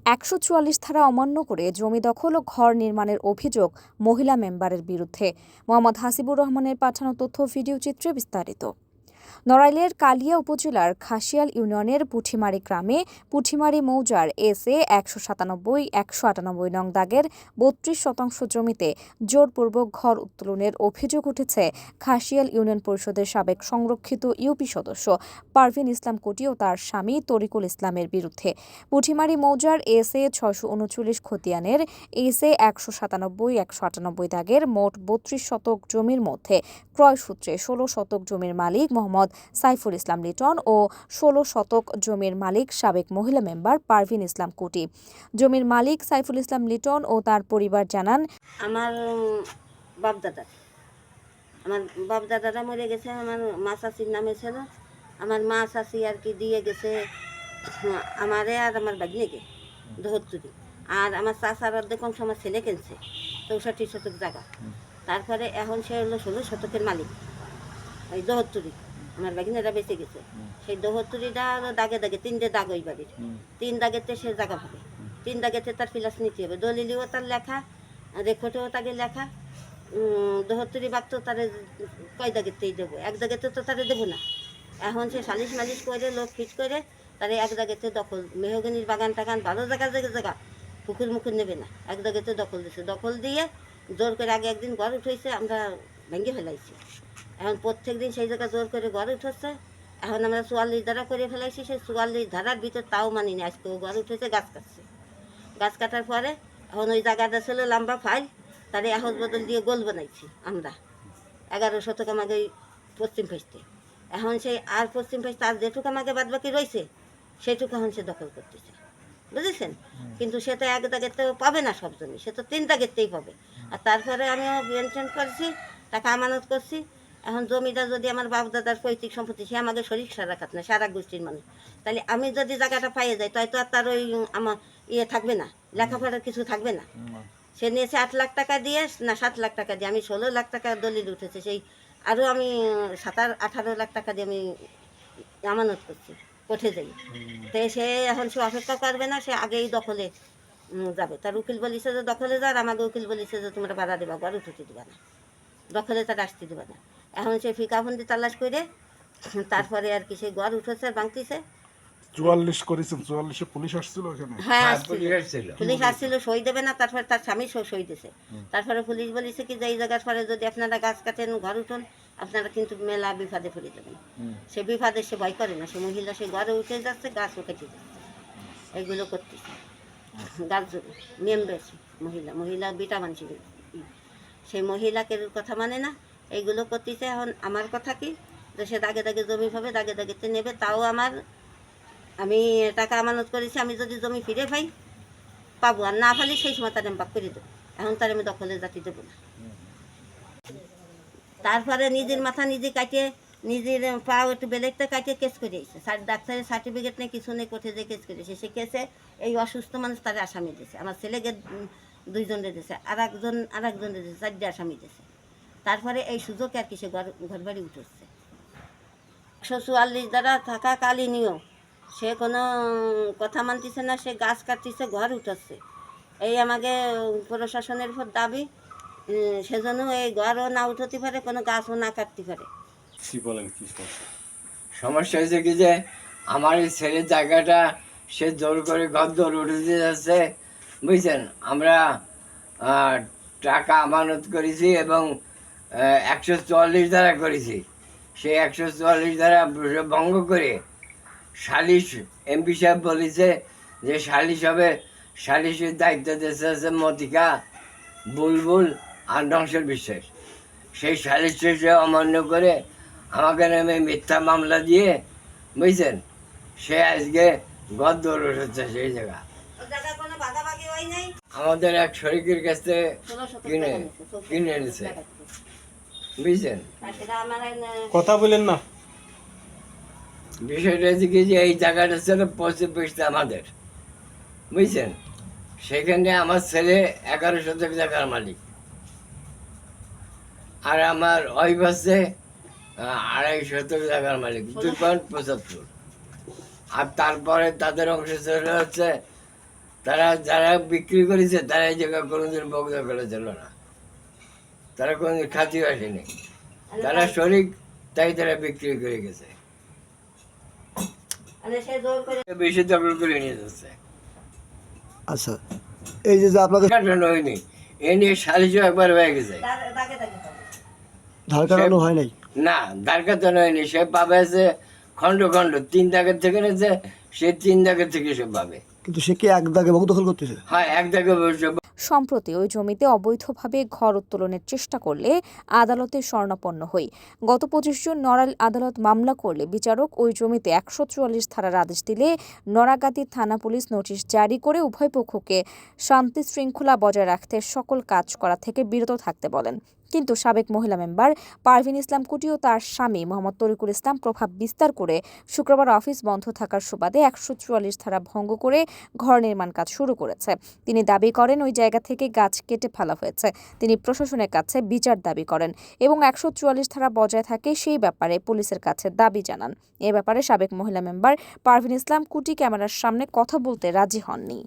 ১৪৪ ধারা অমান্য করে জমি দখল ও ঘর নির্মাণের অভিযোগ মহিলা মেম্বারের বিরুদ্ধে। মোহাম্মদ হাসিবুর রহমানের পাঠানো তথ্য ভিডিও চিত্রে বিস্তারিত। নড়াইলের কালিয়া উপজেলার খাসিয়াল ইউনিয়নের পুঠিমারি গ্রামে পুঠিমারি মৌজার এসএ ১৯৭-১৯৮ নং দাগের ৩২% জমিতে জোরপূর্বক ঘর উত্তোলনের অভিযোগ উঠেছে খাসিয়াল ইউনিয়ন পরিষদের সাবেক সংরক্ষিত ইউপি সদস্য পারভিন ইসলাম কোটি ও তার স্বামী তরিকুল ইসলামের বিরুদ্ধে। পুঠিমারি মৌজার এসএ ৬৩৯ খতিয়ানের এসএ ১৯৭-১৯৮ দাগের মোট ৩২% জমির মধ্যে ক্রয়সূত্রে ১৬ শতক জমির মালিক মোহাম্মদ সাইফুল ইসলাম লিটন ও ১৬ শতক জমির মালিক সাবেক মহিলা মেম্বার পারভিন ইসলাম কুটি। জমির মালিক সাইফুল ইসলাম লিটন ও তার পরিবার জানান, আমার বাপদাদারা মরে গেছে। আমার মা চাষির নামে ছিল। আমার মা চাষি আর কি দিয়ে গেছে আমারে আর আমার বাগনিকে দহত্তরি, আর আমার চাষার অর্ধেক অংশ আমার ছেলে কিনছে ৬৪ শতক জায়গা। তারপরে এখন সে হলো ১৬ শতকের মালিক। ওই দহত্তরি আমার বাগিনেরা বেঁচে গেছে। সেই দহত্তরিটা দাগে দাগে ৩টে দাগ ওই বাড়ির ৩ দাগেতে সে জায়গা পাবে। ৩ দাগেতে তার ফিলাস নিতে হবে, দলিলিও তার লেখা, রেকর্ডেও তাকে লেখা। দহত্তরি বাগ তো তারে কয় দাগেতেই দেবো, এক দাগেতে তো তারে দেবো না। এখন সে সালিশ মালিশ করে লোক ফিট করে তারে এক দাগেতে দখল, মেহগনির বাগান টাগান ভালো জায়গা পুকুর মুকুর নেবে না, এক দাগেতে দখল দিয়েছে। দখল দিয়ে জোর করে আগে একদিন ঘর উঠেছে, আমরা ভেঙে ফেলাইছি। এখন প্রত্যেক দিন সেই জায়গায় জোর করে ঘর উঠেছে। এখন আমরা ৪৪ ধারা করে ফেলাইছি। সেই ৪৪ ধারার ভিতর তাও মানিনি। আজকে ও ঘর উঠেছে, গাছ কাটছে। গাছ কাটার পরে এখন ওই জায়গাটা ছিল লম্বা ফাইল, তারে এখন বদল দিয়ে গোল বানাইছি আমরা ১১ শতক আমাকে ওই পশ্চিম ফেসতে। এখন সেই আর পশ্চিম ফেসতে আর যেটুকু আমাকে বাদ বাকি রয়েছে সেটুকু এখন সে দখল করতেছে, বুঝেছেন। কিন্তু সে তো এক দাগেতেও পাবে না সব জমি, সে তো ৩ দাগেতেই পাবে। আর তারপরে আমিও মেনটেন করছি, টাকা আমানত করছি। এখন জমিটা যদি আমার বাপ দাদার পৈতৃক সম্পত্তি, সে আমাকে শরীর সারা খাত না, সারা গোষ্ঠীর মানুষ। তাহলে আমি যদি জায়গাটা পাইয়ে যাই তাই তো আর তার ওই আমার থাকবে না, লেখাপড়ার কিছু থাকবে না। সে নিয়েছে ৮ লাখ টাকা দিয়ে না ৭ লাখ টাকা দিয়ে, আমি ১৬ লাখ টাকা দলিল উঠেছে। সেই আরও আমি ১৭-১৮ লাখ টাকা দিয়ে আমি আমানত করছি, কোঠে যাই। তো সে এখন সে অপেক্ষা করবে না, সে আগেই দখলে যাবে। তার উকিল বলিছে যে দখলে যাওয়ার, আমাকে উকিল বলিছে যে তোমরা বাধা দেবা, ঘর উঠতে দেবা না, দখলে তার আসতে দেবা না। এখন সে ফিকাবন্দি তালাশ করে তারপরে আর কি সে ঘর উঠেছে আর ভাঙতিছে। ৪৪ করেছেন, ৪৪-এ পুলিশ আসছিল ওখানে? হ্যাঁ, পুলিশ আসছিল, সই দেবে না। তারপরে তার স্বামী সই দিয়েছে। তারপরে পুলিশ বলেছে কি যে এই জায়গার পরে যদি আপনারা গাছ কাটেন, ঘর উঠুন, আপনারা কিন্তু মেলা বিপদে পড়ে যাবেন। সে বিপদে সে ভয় করে না। সে মহিলা সে ঘরে উঠে যাচ্ছে, গাছও কেটে যাচ্ছে, এইগুলো করতেছে। গাছ নিয়ম বেশি মহিলা বিটা মানছি, সেই মহিলাকে কথা মানে না, এইগুলো করতেছে। এখন আমার কথা কি যে সে দাগে দাগে জমি পাবে, দাগে দাগেতে নেবে। তাও আমি টাকা আমানত করেছি, আমি যদি জমি ফিরে পাই পাবো, আর না পালি সেই সময় তার আমি বাক করে দেবো। এখন তার আমি দখলে জাতি দেবো না। তারপরে নিজের মাথা নিজে কাটিয়ে, নিজের পা একটু বেলেটটা কাটিয়ে কেস করে এসেছে। ডাক্তারের সার্টিফিকেট নেই, কিছু নেই, কোর্টে যে কেস করেছে। সে কেসে এই অসুস্থ মানুষ তার আসামি দিয়েছে। আমার ছেলেকে 2জনে দিয়েছে, আর একজনে দিয়েছে, 4টে আসামি দিয়েছে। তারপরে এই সুযোগে আর কি সে ঘর বাড়ি উঠেছে। ১৪৪ দ্বারা থাকাকালীনও সে কোনো কথা মানতেছে না, সে গাছ কাটতেছে, ঘর উঠাচ্ছে। এই আমাকে প্রশাসনের উপর দাবি, সেজন্য এই ঘরও না উঠাতে পারে, কোনো গাছও না কাটতে পারে। কি বলেন, কি সমস্যা হয়েছে কি যে আমার এই ছেলের জায়গাটা সে জোর করে ঘর দর উঠে যাচ্ছে, বুঝছেন। আমরা টাকা আমানত করেছি এবং ১৪৪ ধারা করেছি। সেই ১৪৪ ধারা ভঙ্গ করে সালিশ, এমপি সাহেব বলেছে যে সালিশ হবে। সালিশের দায়িত্ব দিয়েছে আছে মতিকা, বুলবুল আর নংসর বিশ্বাস। সেই সালিশ সে অমান্য করে আমাকে নামে মিথ্যা মামলা দিয়ে, বুঝছেন, সে আজকে ঘর দৌড় উঠেছে সেই জায়গা। আমাদের এক শরিকের কাছ থেকে কিনে এনেছে, বুঝছেন। কথা বলেন না। বিষয়টা হচ্ছে কি যে এই জায়গাটা ছিল পশ্চিম পৃষ্ঠে আমাদের, বুঝছেন। সেখানে আমার ছেলে 11 শতক জায়গার মালিক, আর আমার ওয়াইফ আছে 2.5 শতক জায়গার মালিক, 2.75। আর তারপরে তাদের অংশ ছিল হচ্ছে তারা যারা বিক্রি করেছে তারা এই জায়গায় কোনোদিন বগদা করেছিল না, তারা কোনোদিন খাতিও আসেনি, তারা শরিক, তাই তারা বিক্রি করে গেছে, সে জোর করে বেশি দখল করে নিয়ে যাচ্ছে। আচ্ছা, এই যে যে আপনাদের কাটানো হয়নি, এ নিয়ে সালিশও একবার হয়ে গেছে। তাকে তাকে ধার কাটানো হয় নাই? না, ধার কাটানো হয়নি, সে পাবে আছে খণ্ড খণ্ড, 3 দাগের থেকে নিয়েছে, সে 3 দাগের থেকে সে পাবে। কিন্তু সে কি এক দাগে বহু দখল করতেছে? হয় এক দাগে বসে সম্প্রতি ওই জমিতে অবৈধভাবে ঘর উত্তোলনের চেষ্টা করলে আদালতে শরণাপন্ন হই। গত 25 জুন নড়াইল আদালত মামলা করলে বিচারক ওই জমিতে 144 ধারার আদেশ দিলে নড়াগাতি থানা পুলিশ নোটিশ জারি করে উভয় পক্ষকে শান্তি শৃঙ্খলা বজায় রাখতে সকল কাজ করা থেকে বিরত থাকতে বলেন। কিন্তু সাবেক মহিলা মেম্বার পারভিন ইসলাম কুটি ও তার স্বামী মোহাম্মদ তরিকুল ইসলাম প্রভাব বিস্তার করে শুক্রবার অফিস বন্ধ থাকার সুবাদে 144 ধারা ভঙ্গ করে ঘর নির্মাণ কাজ শুরু করেছে। তিনি দাবি করেন ওই জায়গা থেকে গাছ কেটে ফেলা হয়েছে। তিনি প্রশাসনের কাছে বিচার দাবি করেন এবং 144 ধারা বজায় থাকে সেই ব্যাপারে পুলিশের কাছে দাবি জানান। এ ব্যাপারে সাবেক মহিলা মেম্বার পারভিন ইসলাম কুটি ক্যামেরার সামনে কথা বলতে রাজি হননি।